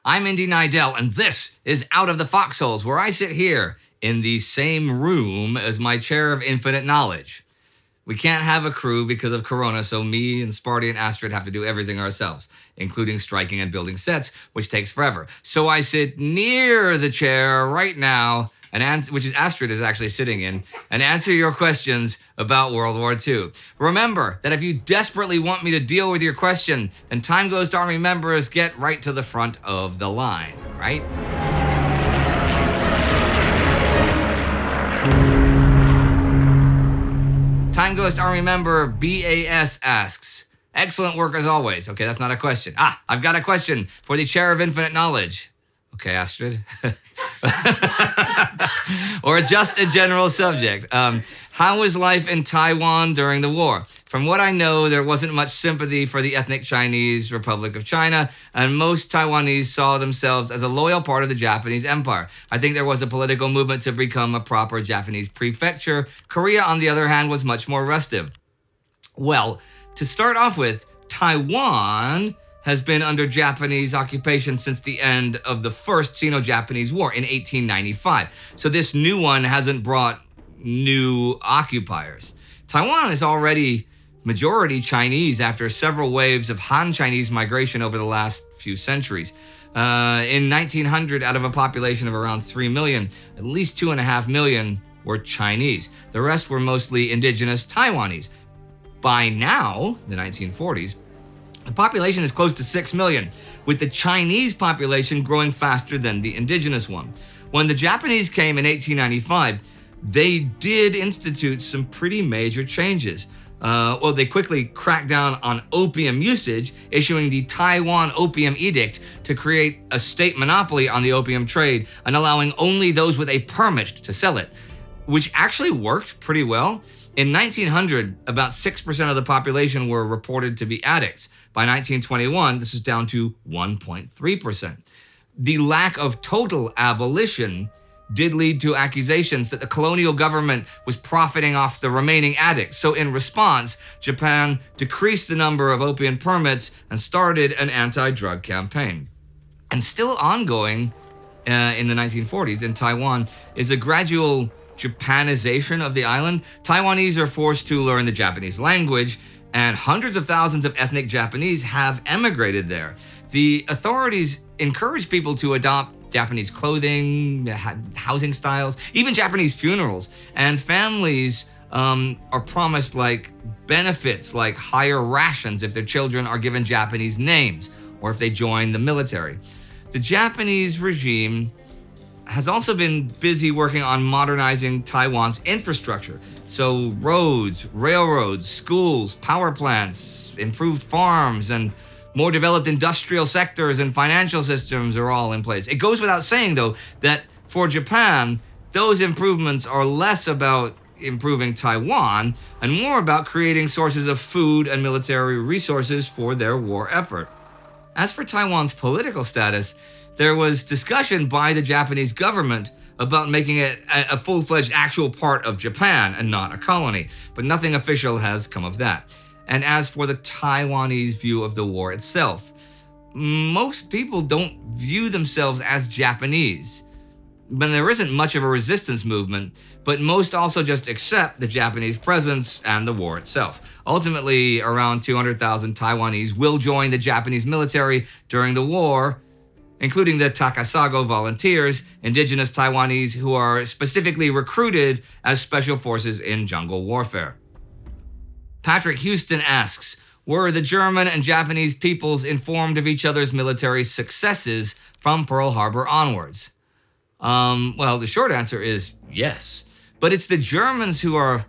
I'm Indy Neidell, and this is Out of the Foxholes, where I sit here in the same room as my chair of infinite knowledge. We can't have a crew because of Corona, so me and Sparty and Astrid have to do everything ourselves, including striking and building sets, which takes forever. So I sit near the chair right now, which is Astrid is actually sitting in, and answer your questions about World War II. Remember that if you desperately want me to deal with your question, then TimeGhost Army members get right to the front of the line, right? TimeGhost Army member BAS asks, excellent work as always. Okay, that's not a question. I've got a question for the Chair of Infinite Knowledge. Okay, Astrid. Or just a general subject. How was life in Taiwan during the war? From what I know, there wasn't much sympathy for the ethnic Chinese Republic of China, and most Taiwanese saw themselves as a loyal part of the Japanese Empire. I think there was a political movement to become a proper Japanese prefecture. Korea, on the other hand, was much more restive. Well, to start off with, Taiwan has been under Japanese occupation since the end of the First Sino-Japanese War in 1895. So this new one hasn't brought new occupiers. Taiwan is already majority Chinese after several waves of Han Chinese migration over the last few centuries. In 1900, out of a population of around 3 million, at least 2.5 million were Chinese. The rest were mostly indigenous Taiwanese. By now, the 1940s, the population is close to 6 million, with the Chinese population growing faster than the indigenous one. When the Japanese came in 1895, they did institute some pretty major changes. They quickly cracked down on opium usage, issuing the Taiwan Opium Edict to create a state monopoly on the opium trade and allowing only those with a permit to sell it, which actually worked pretty well. In 1900, about 6% of the population were reported to be addicts. By 1921, this is down to 1.3%. The lack of total abolition did lead to accusations that the colonial government was profiting off the remaining addicts. So in response, Japan decreased the number of opium permits and started an anti-drug campaign. And still ongoing in the 1940s in Taiwan is a gradual Japanization of the island. Taiwanese are forced to learn the Japanese language, and hundreds of thousands of ethnic Japanese have emigrated there. The authorities encourage people to adopt Japanese clothing, housing styles, even Japanese funerals, and families are promised benefits like higher rations if their children are given Japanese names or if they join the military. The Japanese regime has also been busy working on modernizing Taiwan's infrastructure. So roads, railroads, schools, power plants, improved farms, and more developed industrial sectors and financial systems are all in place. It goes without saying, though, that for Japan, those improvements are less about improving Taiwan and more about creating sources of food and military resources for their war effort. As for Taiwan's political status, there was discussion by the Japanese government about making it a full-fledged actual part of Japan and not a colony, but nothing official has come of that. And as for the Taiwanese view of the war itself, most people don't view themselves as Japanese. But there isn't much of a resistance movement, but most also just accept the Japanese presence and the war itself. Ultimately, around 200,000 Taiwanese will join the Japanese military during the war, including the Takasago volunteers, indigenous Taiwanese who are specifically recruited as special forces in jungle warfare. Patrick Houston asks, were the German and Japanese peoples informed of each other's military successes from Pearl Harbor onwards? The short answer is yes. But it's the Germans who are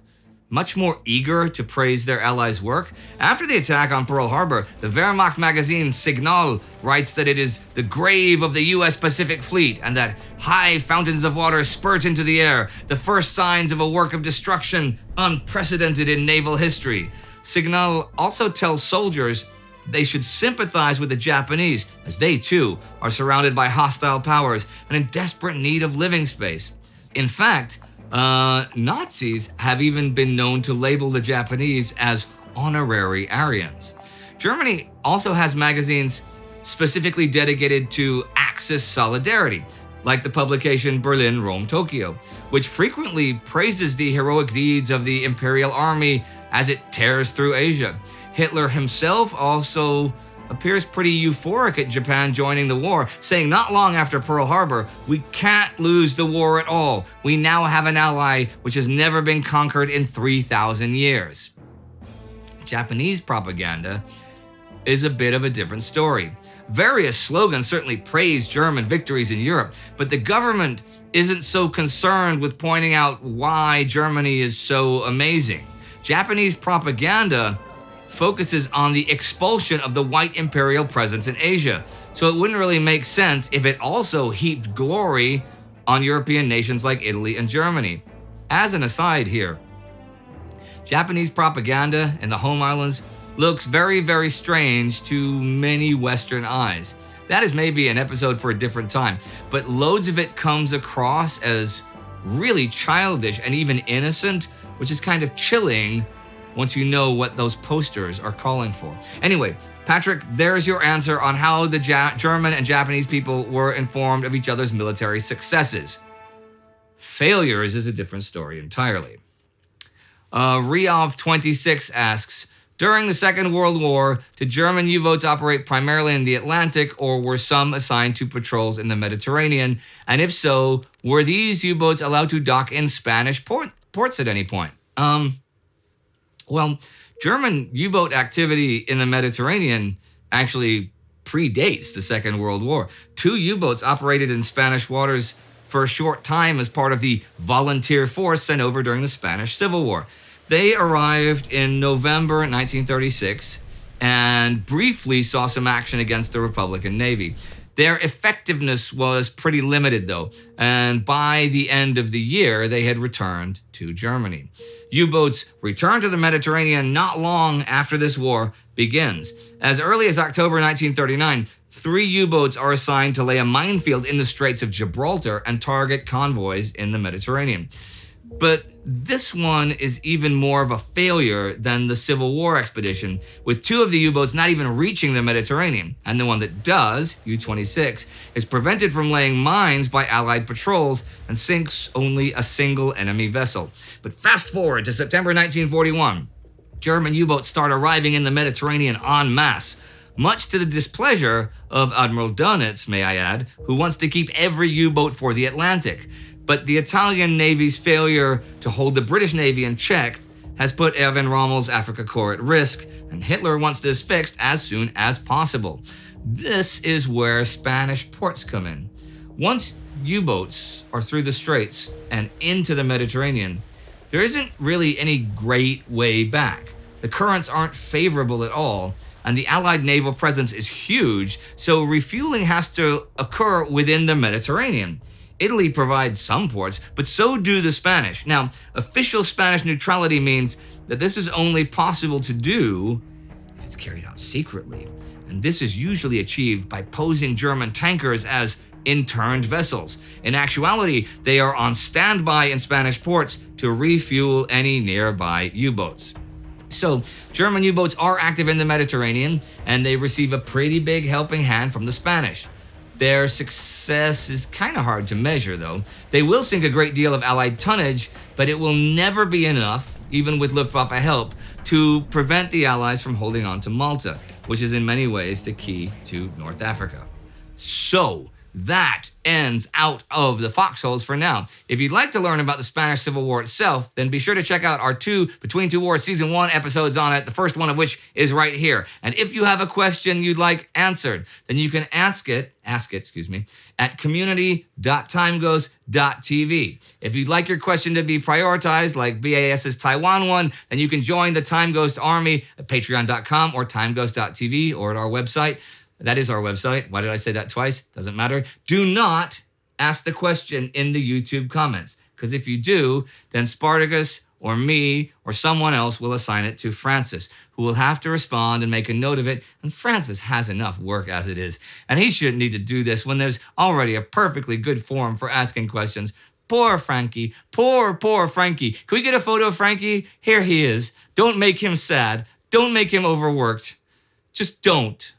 much more eager to praise their allies' work. After the attack on Pearl Harbor, the Wehrmacht magazine Signal writes that it is the grave of the U.S. Pacific Fleet and that high fountains of water spurt into the air, the first signs of a work of destruction unprecedented in naval history. Signal also tells soldiers they should sympathize with the Japanese, as they too are surrounded by hostile powers and in desperate need of living space. In fact, Nazis have even been known to label the Japanese as honorary Aryans. Germany also has magazines specifically dedicated to Axis solidarity, like the publication Berlin, Rome, Tokyo, which frequently praises the heroic deeds of the Imperial Army as it tears through Asia. Hitler himself also appears pretty euphoric at Japan joining the war, saying not long after Pearl Harbor, "We can't lose the war at all. We now have an ally which has never been conquered in 3,000 years." Japanese propaganda is a bit of a different story. Various slogans certainly praise German victories in Europe, but the government isn't so concerned with pointing out why Germany is so amazing. Japanese propaganda focuses on the expulsion of the white imperial presence in Asia, so it wouldn't really make sense if it also heaped glory on European nations like Italy and Germany. As an aside here, Japanese propaganda in the home islands looks very, very strange to many Western eyes. That is maybe an episode for a different time, but loads of it comes across as really childish and even innocent, which is kind of chilling once you know what those posters are calling for. Anyway, Patrick, there's your answer on how the German and Japanese people were informed of each other's military successes. Failures is a different story entirely. Riov26 asks, during the Second World War, did German U-boats operate primarily in the Atlantic, or were some assigned to patrols in the Mediterranean? And if so, were these U-boats allowed to dock in Spanish ports at any point? Well, German U-boat activity in the Mediterranean actually predates the Second World War. 2 U-boats operated in Spanish waters for a short time as part of the volunteer force sent over during the Spanish Civil War. They arrived in November 1936 and briefly saw some action against the Republican Navy. Their effectiveness was pretty limited though, and by the end of the year, they had returned to Germany. U-boats returned to the Mediterranean not long after this war begins. As early as October 1939, 3 U-boats are assigned to lay a minefield in the Straits of Gibraltar and target convoys in the Mediterranean. But this one is even more of a failure than the Civil War expedition, with 2 of the U-boats not even reaching the Mediterranean, and the one that does, U-26, is prevented from laying mines by Allied patrols and sinks only a single enemy vessel. But fast forward to September 1941, German U-boats start arriving in the Mediterranean en masse, much to the displeasure of Admiral Dönitz, may I add, who wants to keep every U-boat for the Atlantic. But the Italian Navy's failure to hold the British Navy in check has put Erwin Rommel's Africa Corps at risk, and Hitler wants this fixed as soon as possible. This is where Spanish ports come in. Once U-boats are through the Straits and into the Mediterranean, there isn't really any great way back. The currents aren't favorable at all, and the Allied naval presence is huge, so refueling has to occur within the Mediterranean. Italy provides some ports, but so do the Spanish. Now, official Spanish neutrality means that this is only possible to do if it's carried out secretly. And this is usually achieved by posing German tankers as interned vessels. In actuality, they are on standby in Spanish ports to refuel any nearby U-boats. So, German U-boats are active in the Mediterranean, and they receive a pretty big helping hand from the Spanish. Their success is kind of hard to measure, though. They will sink a great deal of Allied tonnage, but it will never be enough, even with Luftwaffe help, to prevent the Allies from holding on to Malta, which is in many ways the key to North Africa. So, that ends out of the Foxholes for now. If you'd like to learn about the Spanish Civil War itself, then be sure to check out our 2 Between Two Wars Season 1 episodes on it, the first one of which is right here. And if you have a question you'd like answered, then you can ask it, at community.timeghost.tv. If you'd like your question to be prioritized, like BAS's Taiwan one, then you can join the TimeGhost Army at patreon.com or timeghost.tv or at our website. That is our website. Why did I say that twice? Doesn't matter. Do not ask the question in the YouTube comments, because if you do, then Spartacus or me or someone else will assign it to Francis, who will have to respond and make a note of it, and Francis has enough work as it is, and he shouldn't need to do this when there's already a perfectly good forum for asking questions. Poor Frankie. Poor Frankie. Can we get a photo of Frankie? Here he is. Don't make him sad. Don't make him overworked. Just don't.